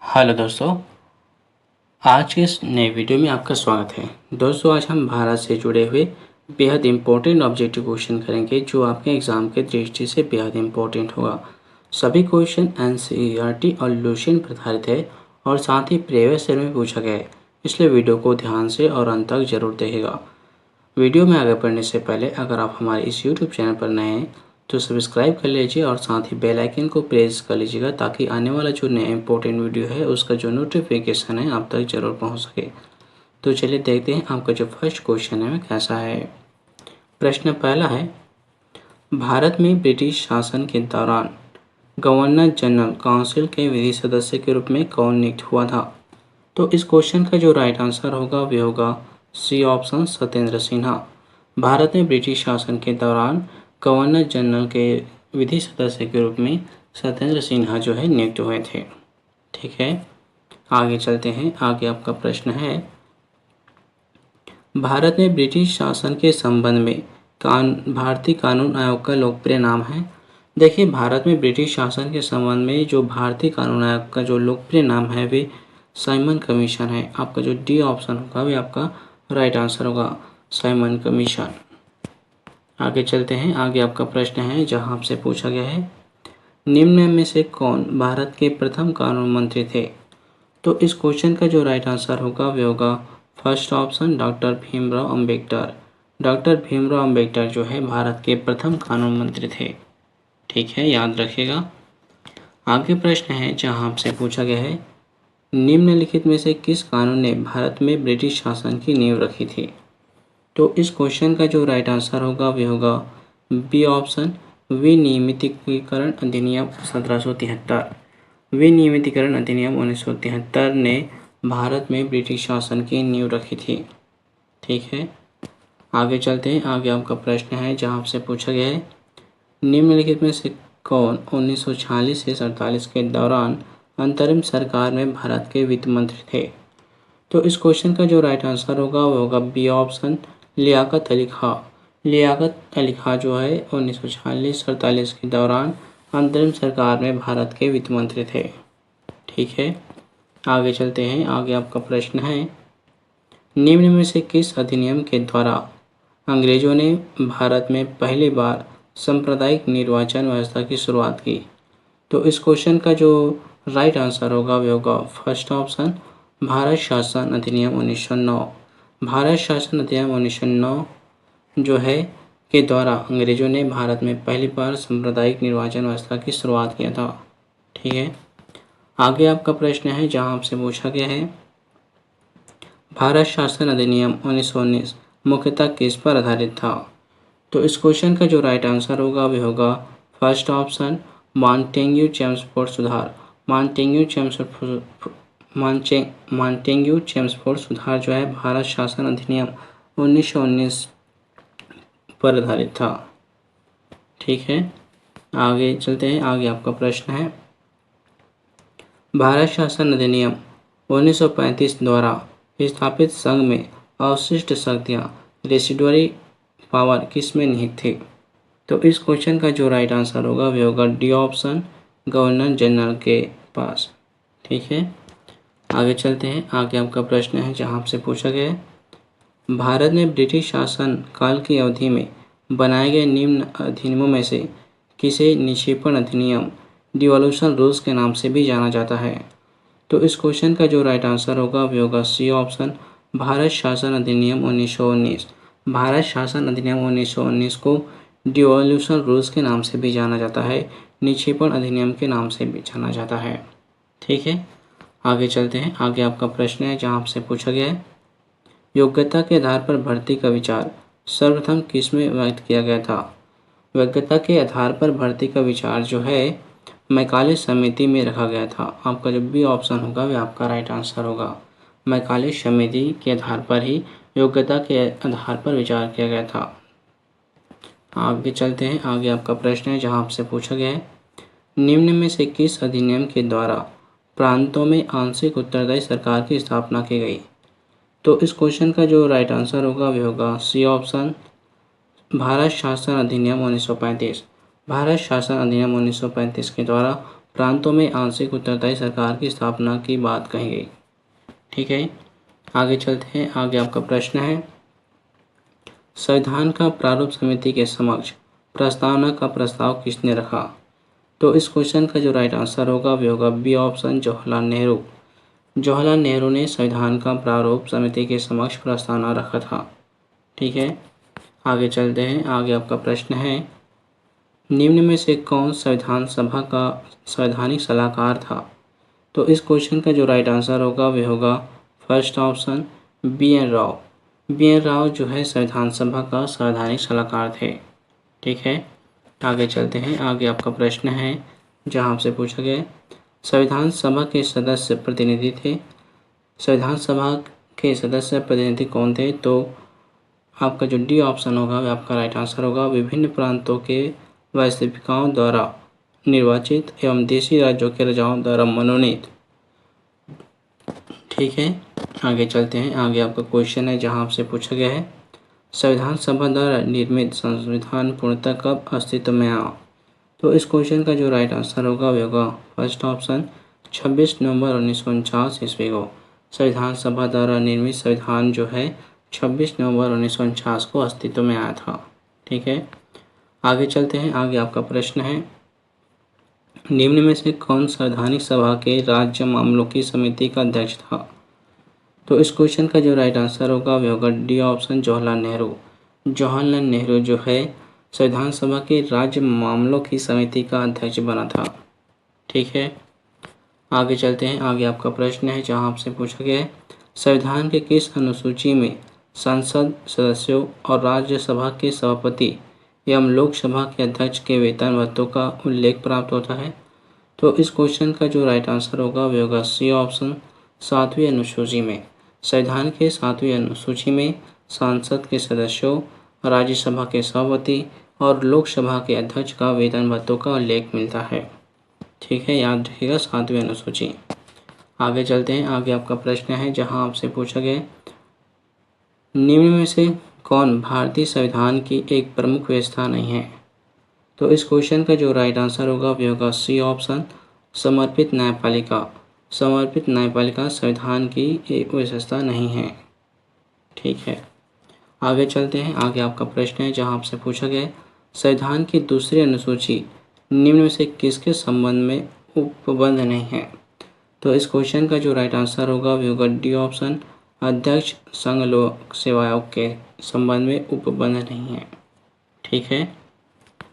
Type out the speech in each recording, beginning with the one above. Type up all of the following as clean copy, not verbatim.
Hello दोस्तों, आज के इस नए वीडियो में आपका स्वागत है। दोस्तों, आज हम भारत से जुड़े हुए बेहद इम्पोर्टेंट ऑब्जेक्टिव क्वेश्चन करेंगे जो आपके एग्ज़ाम के दृष्टि से बेहद इम्पोर्टेंट होगा। सभी क्वेश्चन एनसीईआरटी और लुसेंट पर आधारित है और साथ ही प्रीवियस ईयर में पूछा गया है, इसलिए वीडियो को ध्यान से और अंत तक जरूर देखिएगा। वीडियो में आगे बढ़ने से पहले अगर आप हमारे इस यूट्यूब चैनल पर नए हैं तो सब्सक्राइब कर लीजिए और साथ ही बेल आइकन को प्रेस कर लीजिएगा ताकि आने वाला जो नया इंपॉर्टेंट वीडियो है उसका जो नोटिफिकेशन है आप तक ज़रूर पहुंच सके। तो चलिए देखते हैं आपका जो फर्स्ट क्वेश्चन है कैसा है। प्रश्न पहला है, भारत में ब्रिटिश शासन के दौरान गवर्नर जनरल काउंसिल के विधि सदस्य के रूप में कौन नियुक्त हुआ था? तो इस क्वेश्चन का जो राइट आंसर होगा वह होगा सी ऑप्शन, सत्येंद्र सिन्हा। भारत में ब्रिटिश शासन के दौरान गवर्नर जनरल के विधि सदस्य के रूप में सत्येंद्र सिन्हा जो है नियुक्त हुए थे। ठीक है, आगे चलते हैं। आगे आपका प्रश्न है, भारत में ब्रिटिश शासन के संबंध में भारतीय कानून आयोग का लोकप्रिय नाम है। देखिए, भारत में ब्रिटिश शासन के संबंध में जो भारतीय कानून आयोग का जो लोकप्रिय नाम है वे साइमन कमीशन है। आपका जो डी ऑप्शन होगा वे आपका राइट आंसर होगा, साइमन कमीशन। आगे चलते हैं। आगे आपका प्रश्न है जहां आपसे पूछा गया है, निम्न में से कौन भारत के प्रथम कानून मंत्री थे? तो इस क्वेश्चन का जो राइट आंसर होगा वह होगा first option, doctor Bhimrao Ambedkar. Doctor Bhimrao Ambedkar जो है भारत के प्रथम कानून मंत्री थे। ठीक है, याद रखिएगा। आगे प्रश्न है जहां आपसे पूछा गया है, निम्नलिखित में से किस कानून ने भारत में ब्रिटिश शासन की नींव रखी थी? तो इस क्वेश्चन का जो राइट आंसर होगा वह होगा बी ऑप्शन, विनियमितीकरण अधिनियम 1773। विनियमितीकरण अधिनियम 1973 ने भारत में ब्रिटिश शासन की नींव रखी थी। ठीक है, आगे चलते हैं। आगे आपका प्रश्न है जहां आपसे पूछा गया है, निम्नलिखित में से कौन 1946 से 47 के दौरान अंतरिम सरकार में भारत के वित्त मंत्री थे? तो इस क्वेश्चन का जो राइट आंसर होगा वो होगा बी ऑप्शन, लियाकत अली खां। लियाकत अली खां जो है 1946-47 के दौरान अंतरिम सरकार में भारत के वित्त मंत्री थे। ठीक है, आगे चलते हैं। आगे आपका प्रश्न है, निम्न में से किस अधिनियम के द्वारा अंग्रेजों ने भारत में पहली बार सांप्रदायिक निर्वाचन व्यवस्था की शुरुआत की? तो इस क्वेश्चन का जो राइट आंसर होगा वह होगा फर्स्ट ऑप्शन, भारत शासन अधिनियम 1909। भारत शासन अधिनियम 1909 जो है के द्वारा अंग्रेजों ने भारत में पहली बार सांप्रदायिक निर्वाचन व्यवस्था की शुरुआत किया था। ठीक है, आगे आपका प्रश्न है जहां आपसे पूछा गया है, भारत शासन अधिनियम 1919 मुख्यतः किस पर आधारित था? तो इस क्वेश्चन का जो राइट आंसर होगा वह होगा फर्स्ट ऑप्शन, मॉन्टेग्यू चेम्सफोर्ड सुधार। मॉन्टेग्यू चेम्सफोर्ड सुधार जो है भारत शासन अधिनियम 1919 पर आधारित था। ठीक है, आगे चलते हैं। आगे आपका प्रश्न है, भारत शासन अधिनियम 1935 द्वारा स्थापित संघ में अवशिष्ट शक्तियां रेसिडुअरी पावर किस में निहित थी? तो इस क्वेश्चन का जो राइट आंसर होगा वह होगा डी ऑप्शन, गवर्नर जनरल के पास। ठीक है, आगे चलते हैं। आगे आपका प्रश्न है जहां आपसे पूछा गया है, भारत में ब्रिटिश शासन काल की अवधि में बनाए गए निम्न अधिनियमों में से किसे निक्षेपण अधिनियम, डिवोल्यूशन रूल्स के नाम से भी जाना जाता है? तो इस क्वेश्चन का जो राइट आंसर होगा वह होगा सी ऑप्शन, भारत शासन अधिनियम 1919। भारत शासन अधिनियम 1919 को डिवोल्यूशन रूल्स के नाम से भी जाना जाता है, निक्षेपण अधिनियम के नाम से भी जाना जाता है। ठीक है, आगे चलते हैं। आगे आपका प्रश्न है जहां आपसे पूछा गया है, योग्यता के आधार पर भर्ती का विचार सर्वप्रथम किसमें व्यक्त किया गया था? योग्यता के आधार पर भर्ती का विचार जो है मैकाले समिति में रखा गया था। आपका जो बी ऑप्शन होगा वह आपका राइट आंसर होगा, मैकाले समिति के आधार पर ही योग्यता के आधार पर विचार किया गया था। आगे चलते हैं। आगे आपका प्रश्न है जहां आपसे पूछा गया है, निम्न में से किस अधिनियम के द्वारा प्रांतों में आंशिक उत्तरदायी सरकार की स्थापना की गई? तो इस क्वेश्चन का जो राइट आंसर होगा वह होगा सी ऑप्शन, भारत शासन अधिनियम 1935। भारत शासन अधिनियम 1935 के द्वारा प्रांतों में आंशिक उत्तराधिकारी सरकार की स्थापना की बात कही गई। ठीक है, आगे चलते हैं। आगे आपका प्रश्न है, संविधान का प्रारूप समिति के समक्ष प्रस्तावना का प्रस्ताव किसने रखा? तो इस क्वेश्चन का जो राइट आंसर होगा वो होगा बी ऑप्शन, जवाहरलाल नेहरू। जवाहरलाल नेहरू ने संविधान का प्रारूप समिति के समक्ष प्रस्तावना रखा था। ठीक है, आगे चलते हैं। आगे आपका प्रश्न है, निम्न में से कौन संविधान सभा का संवैधानिक सलाहकार था? तो इस क्वेश्चन का जो राइट आंसर होगा वह होगा first option, B N Rau. B N Rau जो है संविधान सभा का संवैधानिक सलाहकार थे। ठीक है, आगे चलते हैं। आगे आपका प्रश्न है जहां आपसे पूछा गया संविधान सभा के सदस्य प्रतिनिधि थे। संविधान सभा के सदस्य प्रतिनिधि कौन थे? तो आपका जो डी ऑप्शन होगा वह आपका राइट आंसर होगा। विभिन्न प्रांतों के वास्तविकाओं द्वारा निर्वाचित एवं देशी राज्यों के राजाओं द्वारा मनोनीत। ठीक है, आगे चलते हैं। आगे आपका क्वेश्चन है जहां आपसे पूछा गया है संविधान सभा द्वारा निर्मित संविधान पूर्णतः कब अस्तित्व में आया? तो इस क्वेश्चन का जो राइट आंसर होगा वह होगा फर्स्ट ऑप्शन, 26 नवंबर 1949 ईस्वी को संविधान सभा द्वारा निर्मित संविधान जो है 26 नवंबर 1949 को अस्तित्व में आया था। ठीक है, आगे चलते हैं। आगे आपका प्रश्न है, निम्न में से कौन संवैधानिक सभा के राज्य मामलों की समिति का अध्यक्ष था? तो इस क्वेश्चन का जो राइट आंसर होगा वह होगा डी ऑप्शन, जवाहरलाल नेहरू। जवाहरलाल नेहरू जो है संविधान सभा के राज्य मामलों की समिति का अध्यक्ष बना था। ठीक है, आगे चलते हैं। आगे आपका प्रश्न है जहां आपसे पूछा गया है संविधान के किस अनुसूची में संसद सदस्यों और राज्यसभा के सभापति एवं लोकसभा के अध्यक्ष के वेतन भत्तों का उल्लेख प्राप्त होता है? तो इस क्वेश्चन का जो राइट आंसर होगा वह होगा सी ऑप्शन, 7वीं अनुसूची में। संविधान के 7वीं अनुसूची में संसद के सदस्यों, राज्यसभा के सभापति और लोकसभा के अध्यक्ष का वेतन भत्तों का उल्लेख मिलता है। ठीक है, याद रखिएगा 7वीं अनुसूची। आगे चलते हैं। आगे आपका प्रश्न है जहां आपसे पूछा गया निम्न में से कौन भारतीय संविधान की एक प्रमुख व्यवस्था नहीं है? तो इस क्वेश्चन का जो राइट आंसर होगा वह होगा सी ऑप्शन, समर्पित न्यायपालिका। समर्पित न्यायपालिका संविधान की एक विशेषता नहीं है। ठीक है, आगे चलते हैं। आगे आपका प्रश्न है जहां आपसे पूछा गया संविधान की दूसरी अनुसूची निम्न में से किसके संबंध में उपबंध नहीं है? तो इस क्वेश्चन का जो राइट आंसर होगा वह होगा डी ऑप्शन, अध्यक्ष संघ लोक सेवा आयोग के संबंध में उपबंध नहीं है। ठीक है,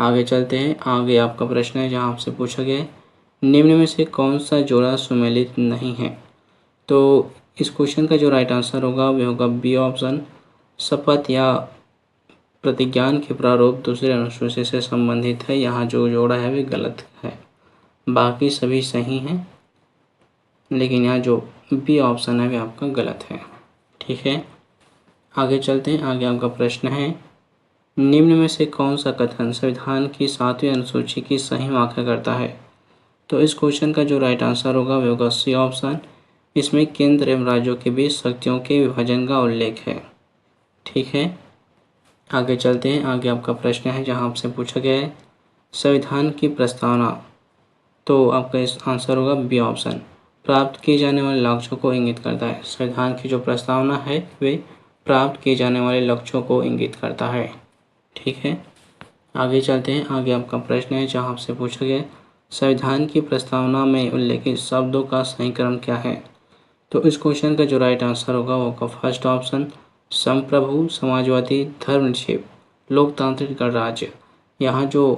आगे चलते हैं। आगे आपका प्रश्न है जहां आपसे पूछा गया निम्न में से कौन सा जोड़ा सुमेलित नहीं है? तो इस क्वेश्चन का जो राइट आंसर होगा वह होगा बी ऑप्शन, शपथ या प्रतिज्ञान के प्रारूप दूसरे अनुसूची से संबंधित है। यहाँ जो जोड़ा है वह गलत है, बाकी सभी सही हैं, लेकिन यहाँ जो बी ऑप्शन है वह आपका गलत है। ठीक है, आगे चलते हैं। आगे आपका प्रश्न है निम्न में से कौन सा कथन संविधान की 7वीं अनुसूची की सही व्याख्या करता है? तो इस क्वेश्चन का जो राइट आंसर होगा वह होगा सी ऑप्शन, इसमें केंद्र एवं राज्यों के बीच शक्तियों के विभाजन का उल्लेख है। ठीक है, आगे चलते हैं। आगे आपका प्रश्न है जहां आपसे पूछा गया है संविधान की प्रस्तावना। तो आपका इस आंसर होगा बी ऑप्शन, प्राप्त किए जाने वाले लक्ष्यों को इंगित करता है। संविधान की जो प्रस्तावना है वे प्राप्त किए जाने वाले लक्ष्यों को इंगित करता है। ठीक है, आगे चलते हैं। आगे आपका प्रश्न है जहां आपसे पूछा गया संविधान की प्रस्तावना में उल्लेखित शब्दों का सही क्रम क्या है? तो इस क्वेश्चन का जो राइट आंसर होगा वो होगा फर्स्ट ऑप्शन, संप्रभु, समाजवादी, धर्मनिरपेक्ष, लोकतांत्रिक गणराज्य। यहाँ जो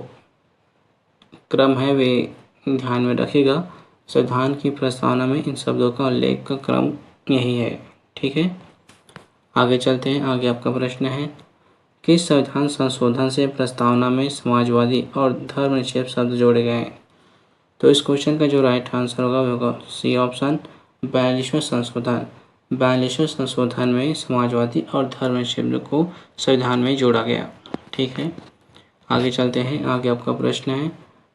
क्रम है वे ध्यान में रखिएगा। संविधान की प्रस्तावना में इन शब्दों का उल्लेख का क्रम यही है। ठीक है, आगे चलते हैं। आगे आपका प्रश्न है किस संविधान संशोधन से प्रस्तावना में समाजवादी और धर्मनिरपेक्ष शब्द जोड़े गए हैं? तो इस क्वेश्चन का जो राइट आंसर होगा वह होगा सी ऑप्शन, 42वें संशोधन। 42वें संशोधन में समाजवादी और धर्मनिरपेक्ष को संविधान में जोड़ा गया। ठीक है, आगे चलते हैं। आगे आपका प्रश्न है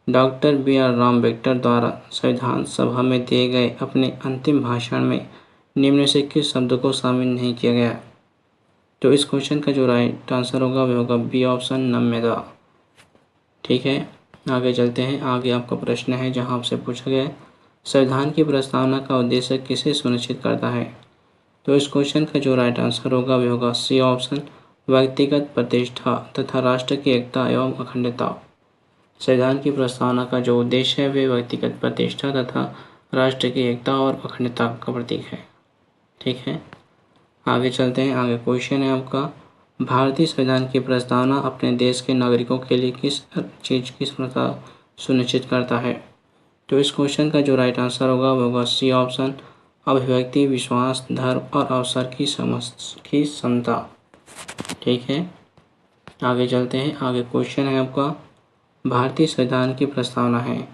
डॉक्टर बी.आर. अम्बेडकर द्वारा संविधान सभा में दिए गए अपने अंतिम भाषण में निम्न से किस शब्द को शामिल नहीं किया गया? तो इस क्वेश्चन का जो राइट आंसर होगा वह होगा बी ऑप्शन, नम्यता। ठीक है, आगे चलते हैं। आगे आपका प्रश्न है जहाँ आपसे पूछा गया है संविधान की प्रस्तावना का उद्देश्य किसे सुनिश्चित करता है। तो इस क्वेश्चन का जो राइट आंसर होगा वह होगा सी ऑप्शन, व्यक्तिगत प्रतिष्ठा तथा राष्ट्र की एकता एवं अखंडता। संविधान की प्रस्तावना का जो उद्देश्य है वह व्यक्तिगत प्रतिष्ठा तथा राष्ट्र की एकता और अखंडता का प्रतीक है। ठीक है, आगे चलते हैं। आगे क्वेश्चन है आपका भारतीय संविधान की प्रस्तावना अपने देश के नागरिकों के लिए किस चीज़ की सुरक्षा सुनिश्चित करता है। तो इस क्वेश्चन का जो राइट आंसर होगा वो होगा सी ऑप्शन, अभिव्यक्ति, विश्वास, धर्म और अवसर की समता। ठीक है, आगे चलते हैं। आगे क्वेश्चन है आपका भारतीय संविधान की प्रस्तावना है।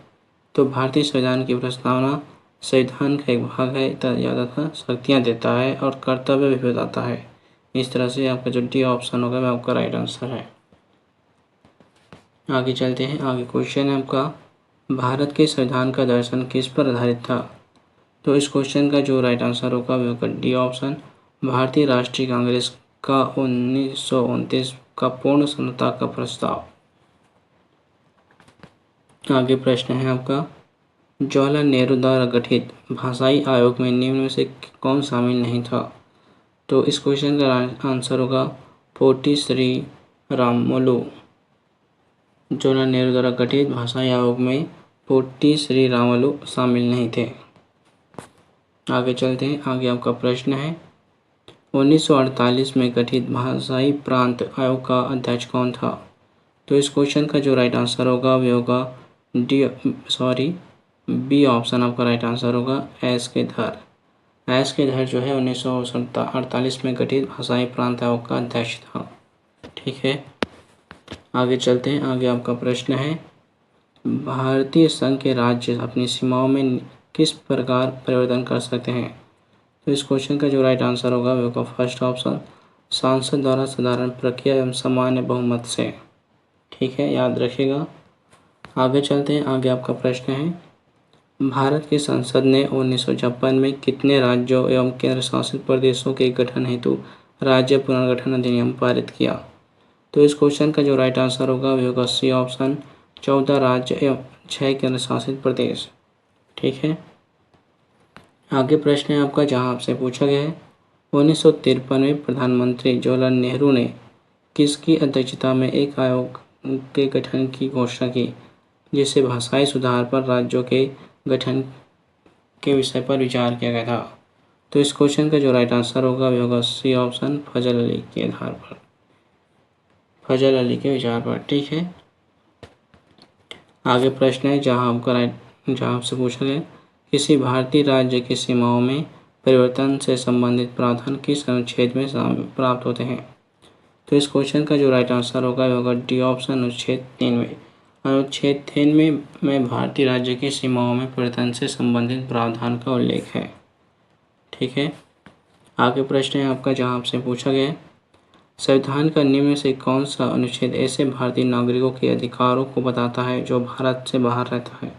तो भारतीय संविधान की प्रस्तावना संविधान का एक भाग है तथा शक्तियाँ देता है और कर्तव्य भी बताता है। इस तरह से आपका जो डी ऑप्शन होगा वह आपका राइट आंसर है। आगे चलते हैं। आगे क्वेश्चन है आपका भारत के संविधान का दर्शन किस पर आधारित था। तो इस क्वेश्चन का जो राइट आंसर होगा वह होगा डी ऑप्शन, भारतीय राष्ट्रीय कांग्रेस का 1929 का पूर्ण समता का प्रस्ताव। आगे प्रश्न है आपका जवाहरलाल नेहरू द्वारा गठित भाषाई आयोग में निम्न में से कौन शामिल नहीं था। तो इस क्वेश्चन का आंसर होगा पोटी श्री रामुलु। जवाहरलाल नेहरू द्वारा गठित भाषाई आयोग में पोटी श्री रामुलु शामिल नहीं थे। आगे चलते हैं। आगे आपका प्रश्न है 1948 में गठित भाषाई प्रांत आयोग का अध्यक्ष कौन था। तो इस क्वेश्चन का जो राइट आंसर होगा वह होगा बी ऑप्शन आपका राइट आंसर होगा एस के धर जो है 1948 में गठित भाषाई प्रांत आयोग का अध्यक्ष था। ठीक है, आगे चलते हैं। आगे आपका प्रश्न है भारतीय संघ के राज्य अपनी सीमाओं में किस प्रकार परिवर्तन कर सकते हैं। तो इस क्वेश्चन का जो राइट आंसर होगा वह होगा फर्स्ट ऑप्शन, सांसद द्वारा साधारण प्रक्रिया एवं सामान्य बहुमत से। ठीक है, याद रखिएगा। आगे चलते हैं। आगे आपका प्रश्न है भारत की संसद ने 1956 में कितने राज्यों एवं केंद्र शासित प्रदेशों के गठन हेतु राज्य पुनर्गठन अधिनियम पारित किया। तो इस क्वेश्चन का जो राइट आंसर होगा वह होगा सी ऑप्शन, 14 राज्य एवं 6 केंद्र शासित प्रदेश। ठीक है, आगे प्रश्न है आपका जहां आपसे पूछा गया है 1953 में प्रधानमंत्री जवाहरलाल नेहरू ने किसकी अध्यक्षता में एक आयोग के गठन की घोषणा की जिससे भाषाई सुधार पर राज्यों के गठन के विषय पर विचार किया गया था। तो इस क्वेश्चन का जो राइट आंसर होगा वह होगा सी ऑप्शन, फजल अली के आधार पर, फजल अली के विचार पर। ठीक है, आगे प्रश्न है जहां आपसे पूछा गया किसी भारतीय राज्य की सीमाओं में परिवर्तन से संबंधित प्रावधान किस अनुच्छेद में प्राप्त होते हैं। तो इस क्वेश्चन का जो राइट आंसर होगा वह होगा डी ऑप्शन, अनुच्छेद 3 में। अनुच्छेद 3 में भारतीय राज्य की सीमाओं में परिवर्तन से संबंधित प्रावधान का उल्लेख है। ठीक है, आगे प्रश्न है आपका जहां आपसे पूछा गया संविधान का निम्न से कौन सा अनुच्छेद ऐसे भारतीय नागरिकों के अधिकारों को बताता है जो भारत से बाहर रहता है।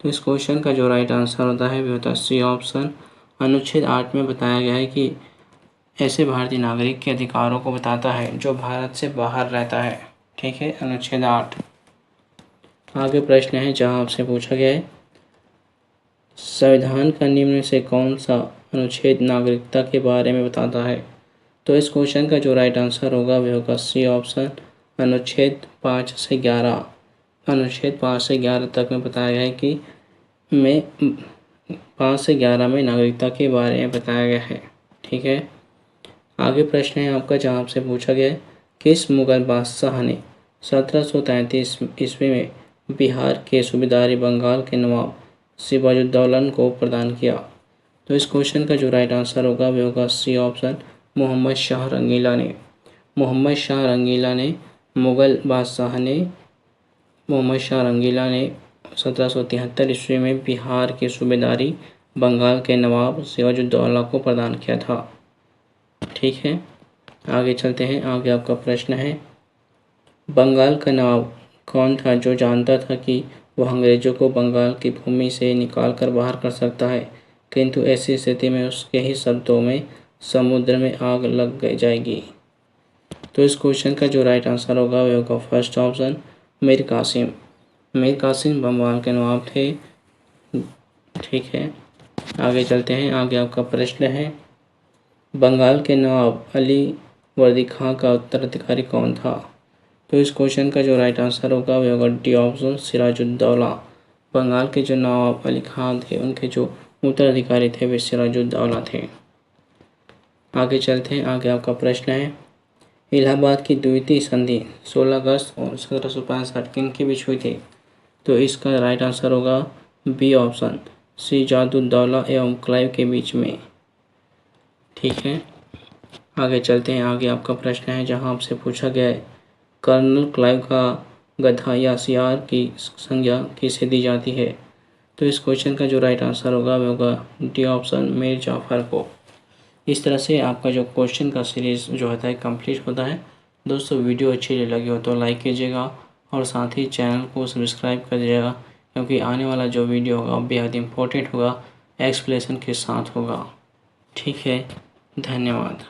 तो इस क्वेश्चन का जो राइट आंसर होता है वह होता है सी ऑप्शन, अनुच्छेद 8 में बताया गया है कि ऐसे भारतीय नागरिक के अधिकारों को बताता है जो भारत से बाहर रहता है। ठीक है, अनुच्छेद 8। आगे प्रश्न है जहां आपसे पूछा गया है संविधान का निम्न से कौन सा अनुच्छेद नागरिकता के बारे में बताता है। तो इस क्वेश्चन का जो राइट आंसर होगा वह होगा सी ऑप्शन, अनुच्छेद 5 से 11। अनुच्छेद 5 से 11 तक में बताया गया है कि 5 से 11 में नागरिकता के बारे में बताया गया है। ठीक है, आगे प्रश्न है आपका जहां आपसे पूछा गया है किस मुगल बादशाह ने 1733 ईस्वी में बिहार के सूबेदारी बंगाल के नवाब सिराजुद्दौला को प्रदान किया। तो इस क्वेश्चन का जो राइट आंसर होगा वह होगा सी ऑप्शन, मोहम्मद शाह रंगीला ने। मुगल बादशाह ने मोहम्मद शाह रंगीला ने 1773 ईस्वी में बिहार की सूबेदारी बंगाल के नवाब सिराजुद्दौला को प्रदान किया था। ठीक है, आगे चलते हैं। आगे आपका प्रश्न है बंगाल का नवाब कौन था जो जानता था कि वह अंग्रेजों को बंगाल की भूमि से निकाल कर बाहर कर सकता है, किंतु ऐसी स्थिति में उसके ही शब्दों में समुद्र में आग लग जाएगी। तो इस क्वेश्चन का जो राइट आंसर होगा वह होगा फर्स्ट ऑप्शन, मीर कासिम। मीर कासिम बंगाल के नवाब थे। ठीक है, आगे चलते हैं। आगे आपका प्रश्न है, बंगाल के नवाब अली वर्दी खां का उत्तराधिकारी कौन था? तो इस क्वेश्चन का जो राइट आंसर होगा वह होगा डी ऑप्शन, सिराजुद्दौला। बंगाल के जो नवाब अली खां थे उनके जो उत्तराधिकारी थे वे सिराजुद्दौला थे। आगे चलते हैं। आगे आपका प्रश्न है, इलाहाबाद की द्वितीय संधि 16 अगस्त और 1765 किन के बीच हुई थी? तो इसका राइट आंसर होगा बी ऑप्शन, सिराजुद्दौला एवं क्लाइव के बीच में। ठीक है, आगे चलते हैं। आगे आपका प्रश्न है जहां आपसे पूछा गया है, कर्नल क्लाइव का गधा या सियार की संज्ञा किसे दी जाती है? तो इस क्वेश्चन का जो राइट आंसर होगा वह होगा डी ऑप्शन, मीर जाफर को। इस तरह से आपका जो क्वेश्चन का सीरीज़ जो होता है कंप्लीट होता है। दोस्तों, वीडियो अच्छी लगी हो तो लाइक कीजिएगा और साथ ही चैनल को सब्सक्राइब कर दीजिएगा, क्योंकि आने वाला जो वीडियो होगा बेहद इम्पोर्टेंट होगा, एक्सप्लेनेशन के साथ होगा। ठीक है, धन्यवाद।